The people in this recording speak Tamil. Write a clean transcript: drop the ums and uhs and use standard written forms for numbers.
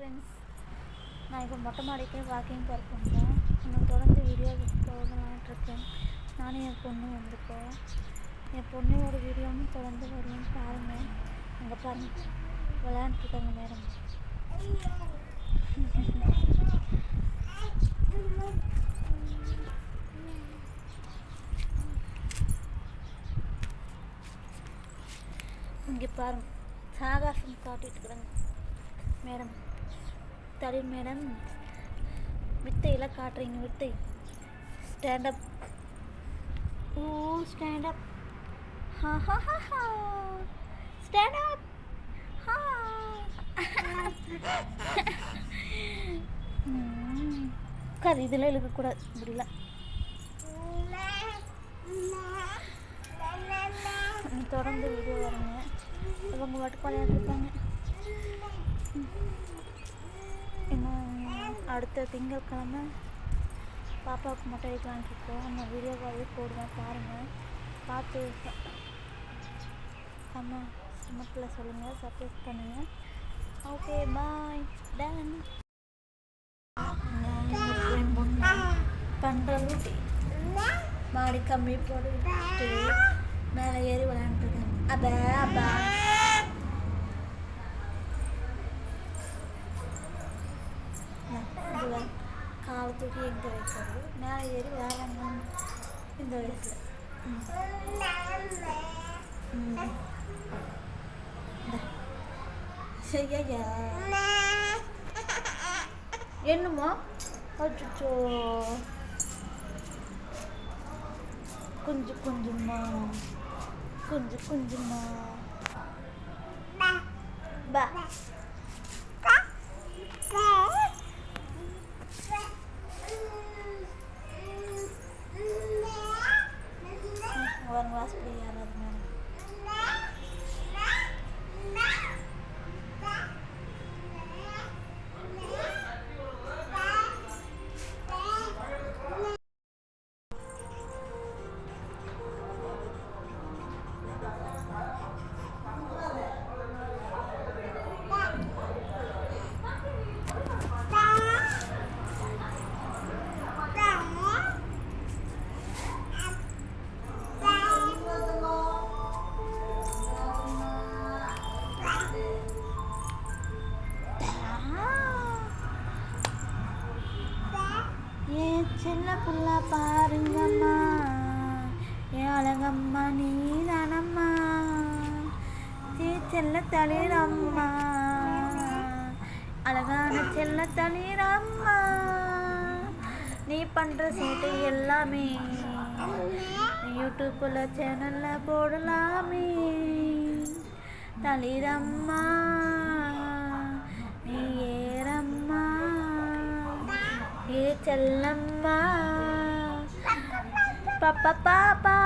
ஃப்ரெண்ட்ஸ், நான் இப்போ மொட்டை மாடிக்கு வாக்கிங் போகிறேன். இன்னும் தொடர்ந்து வீடியோ போகலான்ட்ருக்கேன். நானும் என் பொண்ணு வந்துப்போம். என் பொண்ணோட வீடியோவும் தொடர்ந்து வருவேன் பாருங்கள். அங்கே பாருங்கள், விளையாண்டுருக்காங்க மேடம். இங்கே பாருங்க, சாகாசம் காட்டிட்டு இருக்கிறாங்க மேடம். தடி மேடம், வித்தையெல்லாம் காட்டுறீங்க. வித்தை ஸ்டாண்டப். ஓ ஸ்டாண்டப், ஹா ஹா ஹா ஹா, ஸ்டாண்டப், ஹா. உட்கார், இதெல்லாம் இழுக்கக்கூடாது இப்படிலாம். தொடர்ந்து வீடியோ வருங்க. அவங்க வாட்டுக்கு விளையாண்டுருப்பாங்க. இன்னும் அடுத்த திங்கட்கிழமை பாப்பாவுக்கு மொட்டை அடிக்கலான்ட்ருக்கோம். அந்த வீடியோவாகவே போடுவேன் பாருங்கள். பார்த்து அம்மா சின்னப்பில் சொல்லுங்கள், சப்போர்ட் பண்ணுங்கள். ஓகே, பாய், டன். பண்ணுற ஊட்டி மாடி கம்மி போட்டு மேலே ஏறி விளையாண்டுருக்கேன். அப்பா அப்பா காலை தூக்கி எங்கே வைக்கிறது, மேலே ஏறி விளையாடுறாங்க இந்த வயசில். சரியா என்னமோ அச்சோ, கொஞ்சம் கொஞ்சமா கொஞ்சம் கொஞ்சமா பா ஒரு வாசப்படி யாராவது மேடம். சின்ன புள்ள பாருங்கம்மா, என் அழகம்மா நீ தானம்மா, செல்ல தளிரம்மா, அழகான செல்ல தளிரம்மா, நீ பண்ணுற சேட்டை எல்லாமே யூடியூப்பில் சேனலில் போடலாமே, தளிரம்மா நீ ஏறம்மா, ஏ செல்லம்மா, பாப்பா பாப்பா